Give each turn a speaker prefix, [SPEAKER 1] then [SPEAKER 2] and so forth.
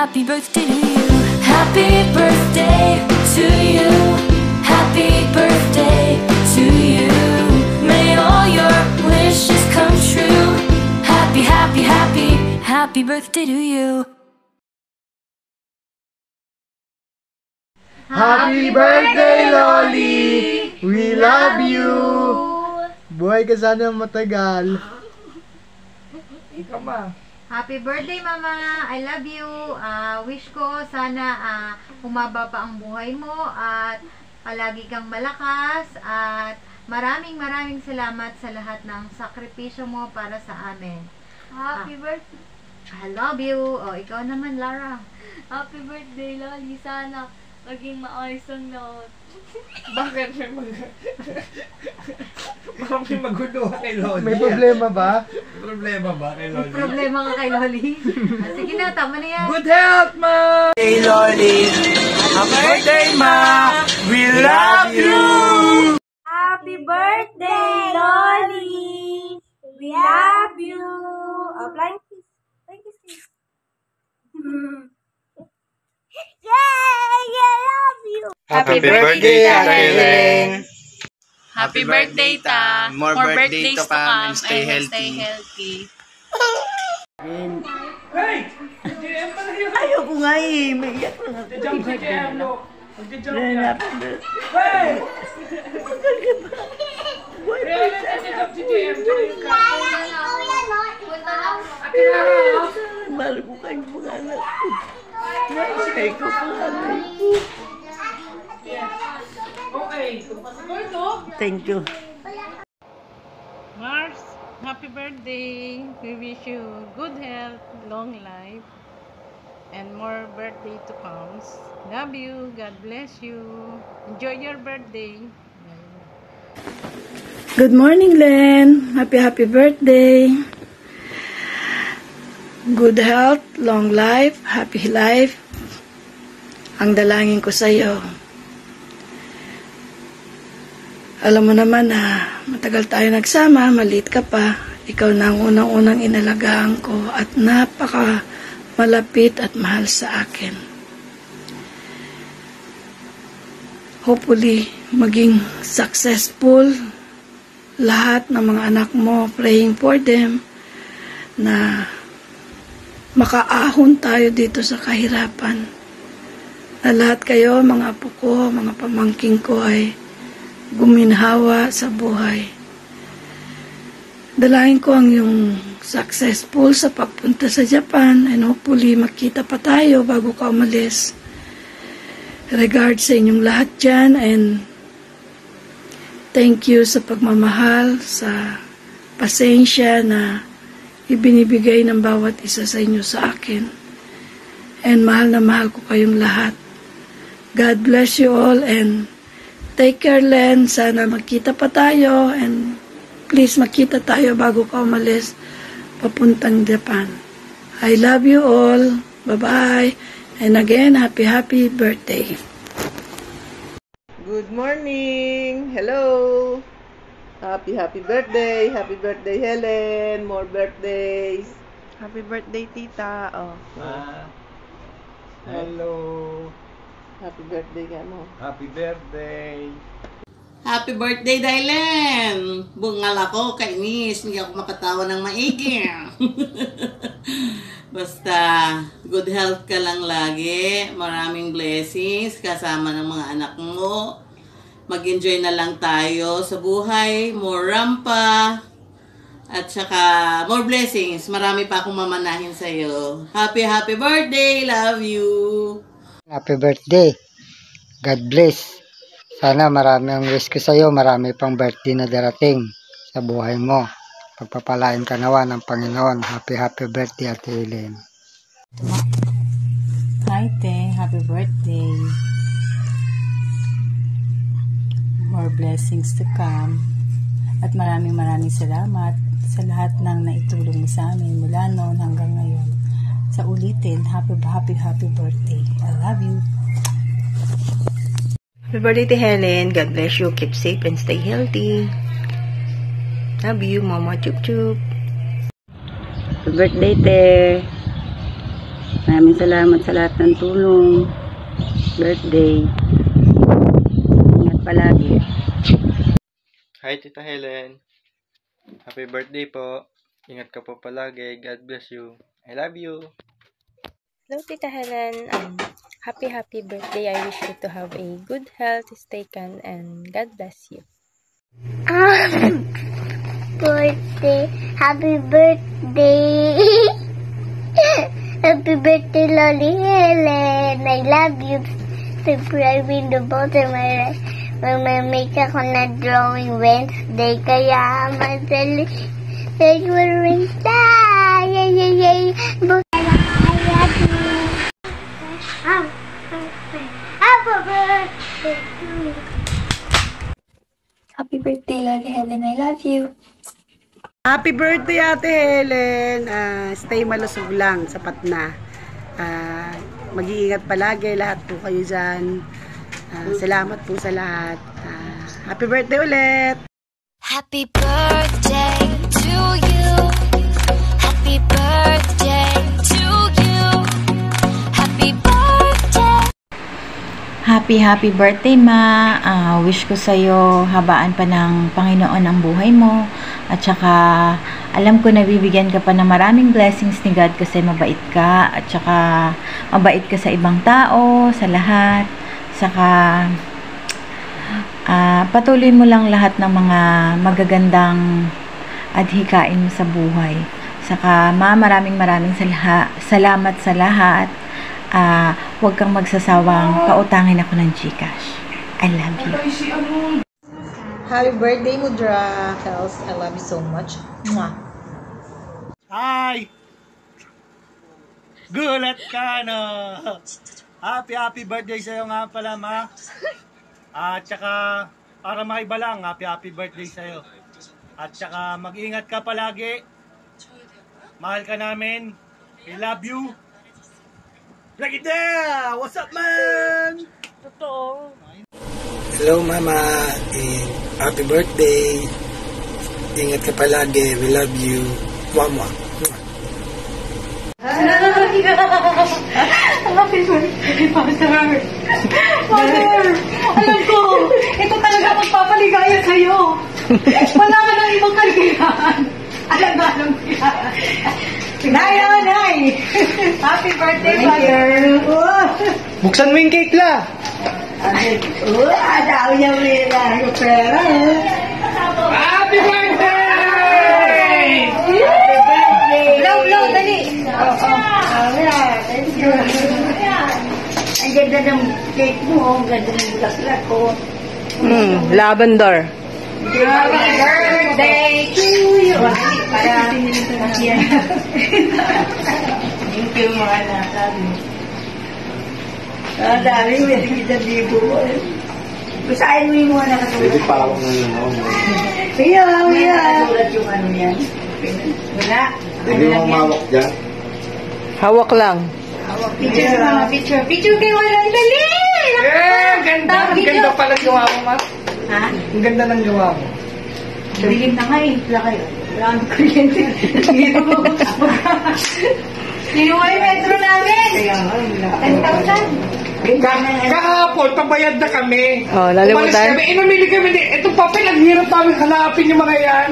[SPEAKER 1] happy birthday to you. Happy birthday to you. Happy birthday to you. May all your wishes come true. Happy, happy, happy, happy birthday to you.
[SPEAKER 2] Happy birthday, Loli! We love you! Buhay ka sana matagal. Ikaw ma.
[SPEAKER 3] Happy birthday, Mama! I love you! Wish ko sana humaba pa ang buhay mo at palagi kang malakas at maraming salamat sa lahat ng sakripisyo mo para sa amin.
[SPEAKER 4] Happy birthday!
[SPEAKER 3] I love you! O, ikaw naman, Lara.
[SPEAKER 4] Happy birthday, Loli! Sana maging maayos ang lahat.
[SPEAKER 5] Bakit parang may magulo kay Loli?
[SPEAKER 2] May problema ba?
[SPEAKER 5] May problema ba kay Loli?
[SPEAKER 3] May problema ka kay Loli? Sige na, tama na yan.
[SPEAKER 5] Good health, ma! Hey, Loli! Happy birthday, ma! We love you!
[SPEAKER 4] Happy birthday, Loli! We love you! Flying kiss. Flying kiss. Yay! I love you!
[SPEAKER 6] Happy birthday, Helen!
[SPEAKER 7] Happy birthday, Ta!
[SPEAKER 6] More birthdays to come and stay
[SPEAKER 7] Stay
[SPEAKER 6] healthy.
[SPEAKER 7] healthy.
[SPEAKER 5] Hey! JM pala yun!
[SPEAKER 8] Ayoko nga eh. May iyak na ako.
[SPEAKER 5] Jump si JM, no? Mag-jump ka. Hey! Jump si JM.
[SPEAKER 8] Mahal ko kayo mga anak ko. Mahal ko panganay ko.
[SPEAKER 5] Okay.
[SPEAKER 8] Thank you.
[SPEAKER 7] Mars, happy birthday! We wish you good health, long life, and more birthday to come. Love you. God bless you. Enjoy your birthday.
[SPEAKER 9] Good morning, Len. Happy birthday. Good health, long life, happy life. Ang dalangin ko sa iyo. Alam mo naman na matagal tayo nagsama, maliit ka pa. Ikaw na ang unang-unang inalagaan ko at napaka malapit at mahal sa akin. Hopefully, maging successful lahat ng mga anak mo, praying for them na makaahon tayo dito sa kahirapan. Na lahat kayo, mga apo ko, mga pamangking ko ay guminhawa sa buhay. Dalangin ko ang yung successful sa pagpunta sa Japan and hopefully makita pa tayo bago ka umalis. Regards sa inyong lahat dyan and thank you sa pagmamahal, sa pasensya na ibinibigay ng bawat isa sa inyo sa akin. And mahal na mahal ko kayong lahat. God bless you all and take care, Len. Sana magkita pa tayo and please makita tayo bago ka umalis papuntang Japan. I love you all. Bye-bye. And again, happy birthday.
[SPEAKER 8] Good morning. Hello. Happy birthday. Happy birthday, Helen. More birthdays.
[SPEAKER 9] Happy birthday, tita. Oh.
[SPEAKER 5] Hello.
[SPEAKER 8] Happy birthday ka mo.
[SPEAKER 5] Happy birthday.
[SPEAKER 7] Happy birthday, Dylan! Bungal ako, kainis. Hindi ako makatawa ng maigi. Basta, good health ka lang lagi. Maraming blessings kasama ng mga anak mo. Mag-enjoy na lang tayo sa buhay. More rampa. At saka, more blessings. Marami pa akong mamanahin sa'yo. Happy birthday! Love you!
[SPEAKER 10] Happy birthday. God bless. Sana marami ang wish ko sa'yo. Marami pang birthday na darating sa buhay mo. Pagpapalain ka nawa ng Panginoon. Happy birthday, Ate Helen.
[SPEAKER 7] Hi, Te. Happy birthday. More blessings to come. At maraming salamat sa lahat ng naitulong mo sa amin mula noon hanggang ngayon. Sa ulitin, happy birthday. I love you.
[SPEAKER 9] Happy birthday to Helen. God bless you. Keep safe and stay healthy. Love you, Mama. Chup chup. Happy birthday, Te.
[SPEAKER 11] Maraming salamat sa lahat ng tulong. Birthday. Ingat palagi.
[SPEAKER 2] Hi, Tita Helen. Happy birthday po. Ingat ka po palagi. God bless you. I love you.
[SPEAKER 12] Hello, Tita Helen. Happy birthday. I wish you to have a good health, stay calm, and God bless you.
[SPEAKER 13] Birthday. Happy birthday. Happy birthday, Loli Helen. I love you. Subscribe in the bottom right. Mag-make ako na drawing Wednesday. Kaya madali. Wednesday. Yay, yay, yay. I love you. Happy birthday to you.
[SPEAKER 14] Happy birthday, Loli Helen. I love you.
[SPEAKER 15] Happy birthday, Ate Helen. Stay malusog lang, sapat na. Mag-iingat palagi, lahat po kayo dyan. Salamat po sa lahat. Happy birthday ulit!
[SPEAKER 1] Happy birthday to you. Happy birthday to you. Happy birthday.
[SPEAKER 16] Happy birthday, Ma. Wish ko sa'yo habaan pa ng Panginoon ang buhay mo. At saka, alam ko na bibigyan ka pa ng maraming blessings ni God kasi mabait ka. At saka, mabait ka sa ibang tao, sa lahat. Saka, patuloy mo lang lahat ng mga magagandang adhikain mo sa buhay. Saka, Ma, maraming salamat sa lahat. Huwag kang magsasawang pautangin ako ng GCash. I love you.
[SPEAKER 17] Happy birthday, Mudra. Kels, I love you so much. Mwah.
[SPEAKER 5] Hi! Gulat ka, no? Happy birthday sa'yo nga pala, Ma. At saka, para maiba lang, happy birthday sa'yo. At saka, mag-ingat ka palagi. Mahal ka namin. I love you. Break it there! What's up, man?
[SPEAKER 12] Totoo.
[SPEAKER 18] Hello, Mama. Happy birthday. Ingat ka palagi. We love you. Mwah.
[SPEAKER 3] Happy birthday, Father. Father, alam ko, ito talaga magpapaligaya sa'yo. Wala ka ng ibang kaligayahan. Alam ko yan. Nay! Happy birthday, Father.
[SPEAKER 2] Buksan mo yung cake la.
[SPEAKER 3] Adaw niya may pera.
[SPEAKER 5] Happy birthday!
[SPEAKER 3] Happy birthday! Blow, dali. Thank you. Ang ganda ng cake mo. Ang ganda ng bulaklak ko.
[SPEAKER 15] Lavender.
[SPEAKER 3] Happy birthday to you. Para yan. Thank you, mga anak. Ang dami, may kita dito. Basahin mo yung mga nakatulad.
[SPEAKER 2] Pwede pa ako ngayon.
[SPEAKER 3] Kaya. Nakatulad yung ano yan. Wala.
[SPEAKER 2] Pwede mo mawak dyan?
[SPEAKER 15] Hawak lang.
[SPEAKER 3] Picture mga picture. Picture kayo walang dali!
[SPEAKER 2] Ganda! Ang ganda pala gawa mo, Ma.
[SPEAKER 3] Ha?
[SPEAKER 2] Ang ganda ng gawa mo.
[SPEAKER 3] Dilim na nga eh. Wala kayo. Wala ang kuryente. Kinuha yung metro namin. Kaya nga, wala. 10,000.
[SPEAKER 5] Kahapon, pabayad na kami.
[SPEAKER 15] Nalimutan.
[SPEAKER 5] Umalis kami. Namili kami. Itong papel, ang hirap namin hanapin yung mga yan.